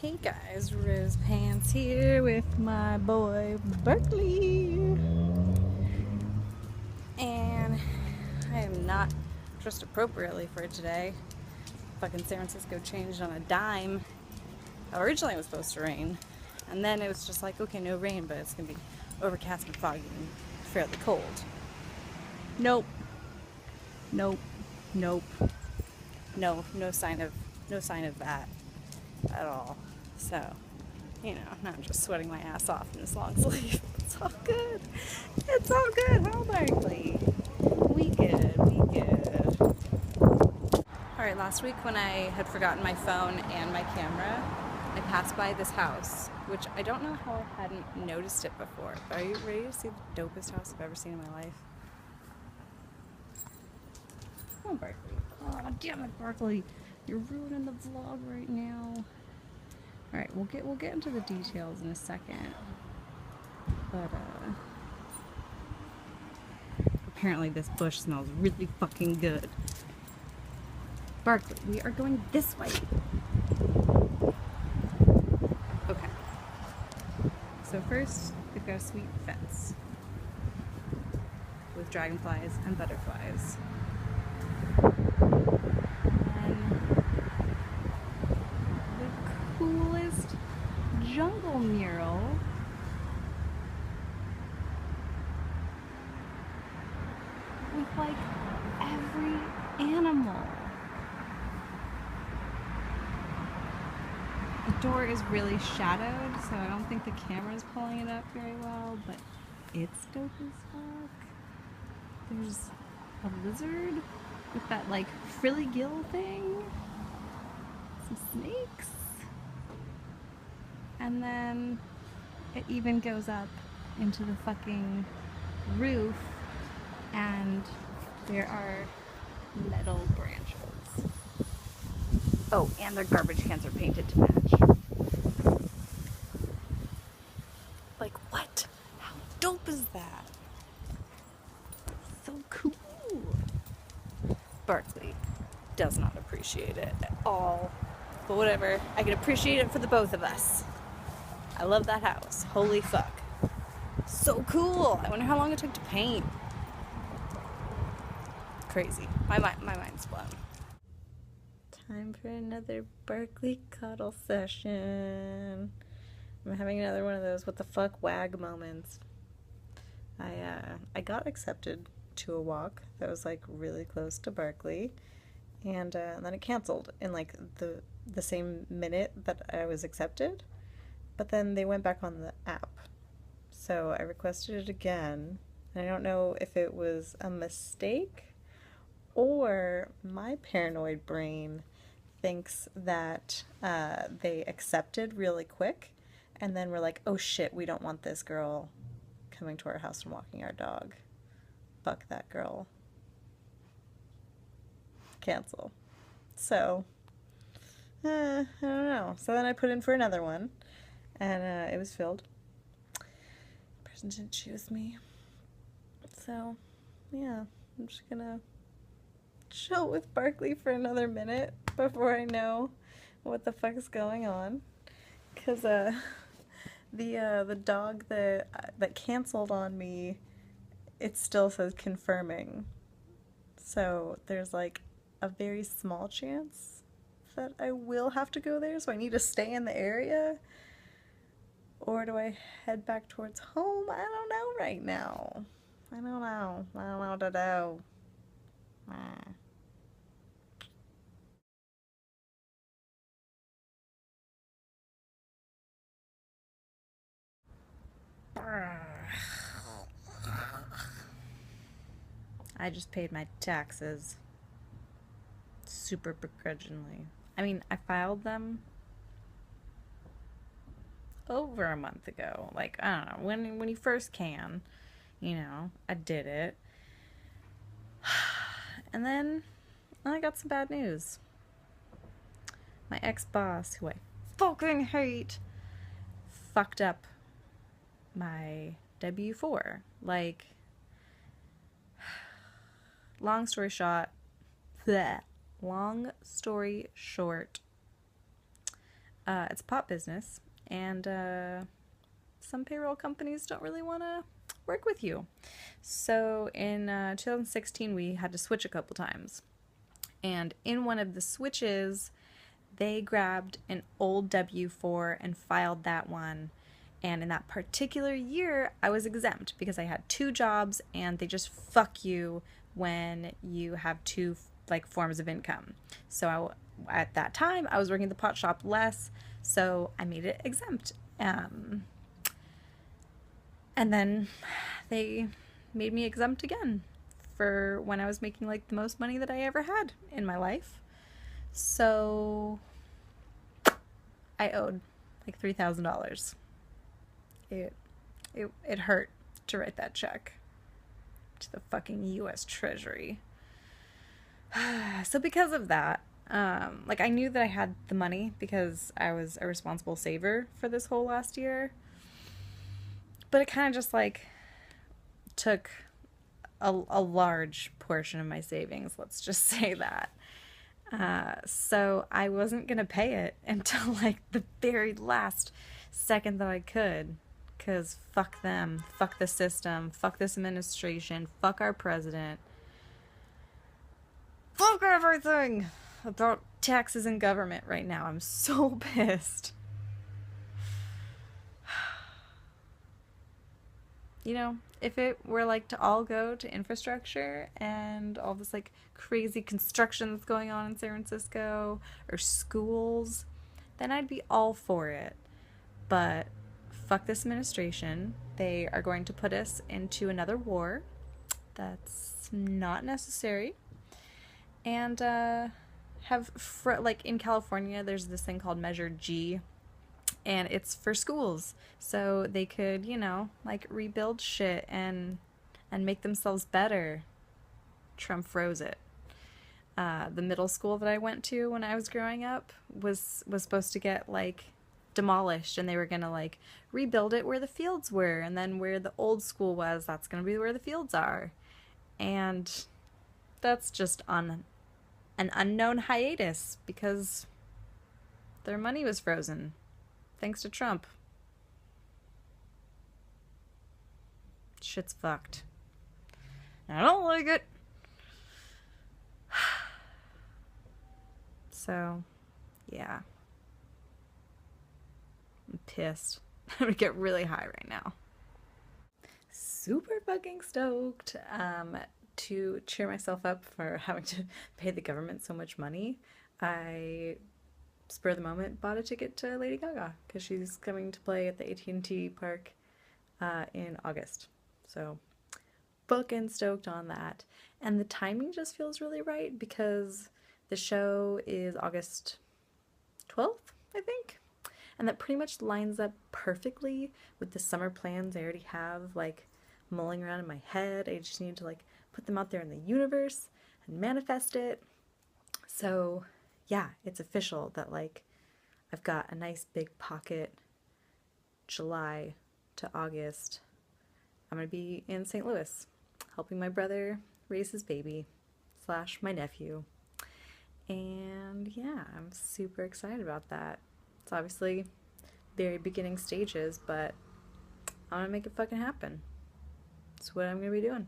Hey guys, Rose Pants here with my boy Berkeley. And I am not dressed appropriately for today. Fucking San Francisco changed on a dime. Originally it was supposed to rain. And then it was just like, okay, no rain, but it's gonna be overcast and foggy and fairly cold. Nope. Nope. Nope. No sign of that at all. So, now I'm just sweating my ass off in this long sleeve. It's all good. It's all good. How Berkeley? We good. Alright, last week when I had forgotten my phone and my camera, I passed by this house, which I don't know how I hadn't noticed it before. But are you ready to see the dopest house I've ever seen in my life? Come on, Berkeley. Oh, damn it, Berkeley. You're ruining the vlog right now. Alright, we'll get into the details in a second. But apparently this bush smells really fucking good. Berkeley, we are going this way. Okay. So first, we've got a sweet fence with dragonflies and butterflies. Coolest jungle mural with like every animal. The door is really shadowed, so I don't think the camera's pulling it up very well, but it's dope as fuck. There's a lizard with that like frilly gill thing. Some snakes. And then it even goes up into the fucking roof, and there are metal branches. Oh, and their garbage cans are painted to match. Like, what? How dope is that? So cool. Berkeley does not appreciate it at all. But whatever, I can appreciate it for the both of us. I love that house. Holy fuck. So cool. I wonder how long it took to paint. Crazy. My mind's blown. Time for another Berkeley cuddle session. I'm having another one of those what the fuck wag moments. I got accepted to a walk that was like really close to Berkeley, and then it canceled in like the same minute that I was accepted. But then they went back on the app. So I requested it again. And I don't know if it was a mistake or my paranoid brain thinks that they accepted really quick and then we're like, oh shit, we don't want this girl coming to our house and walking our dog. Fuck that girl. Cancel. So, I don't know. So then I put in for another one. And it was filled. The person didn't choose me. So, yeah, I'm just gonna chill with Berkeley for another minute before I know what the fuck is going on. Cause the dog that canceled on me, it still says confirming. So there's like a very small chance that I will have to go there. So I need to stay in the area. Or do I head back towards home? I don't know right now. I don't know what to do. I just paid my taxes super begrudgingly. I mean, I filed them over a month ago. Like, I don't know, when you first can, I did it. And then I got some bad news. My ex-boss, who I fucking hate, fucked up my W-4. Like, long story short, It's a pot business, and some payroll companies don't really want to work with you. So in 2016, we had to switch a couple times. And in one of the switches, they grabbed an old W-4 and filed that one. And in that particular year, I was exempt because I had two jobs, and they just fuck you when you have two like forms of income. So at that time, I was working at the pot shop less, so I made it exempt. And then they made me exempt again for when I was making like the most money that I ever had in my life. So I owed like $3,000. It hurt to write that check to the fucking U.S. Treasury. So because of that, like I knew that I had the money because I was a responsible saver for this whole last year. But it kind of just like took a large portion of my savings, let's just say that. So I wasn't going to pay it until like the very last second that I could. Because fuck them, fuck the system, fuck this administration, fuck our president. Fuck everything about taxes and government right now. I'm so pissed. You know, if it were like to all go to infrastructure and all this like crazy construction that's going on in San Francisco or schools, then I'd be all for it. But fuck this administration. They are going to put us into another war that's not necessary. And like in California, there's this thing called Measure G, and it's for schools, so they could, you know, like rebuild shit and make themselves better. Trump froze it. The middle school that I went to when I was growing up was supposed to get like demolished, and they were gonna like rebuild it where the fields were, and then where the old school was, that's gonna be where the fields are, and that's just on an unknown hiatus because their money was frozen thanks to Trump. Shit's fucked. I don't like it. So, yeah. I'm pissed. I'm gonna get really high right now. Super fucking stoked to cheer myself up for having to pay the government so much money. I, spur of the moment, bought a ticket to Lady Gaga because she's coming to play at the AT&T Park in August. So, fucking stoked on that. And the timing just feels really right because the show is August 12th, I think. And that pretty much lines up perfectly with the summer plans I already have, like, mulling around in my head. I just need to, like, put them out there in the universe and manifest it. So, yeah, it's official that, like, I've got a nice big pocket July to August. I'm going to be in St. Louis helping my brother raise his baby / my nephew. And yeah, I'm super excited about that. It's obviously very beginning stages, but I'm going to make it fucking happen. That's what I'm going to be doing.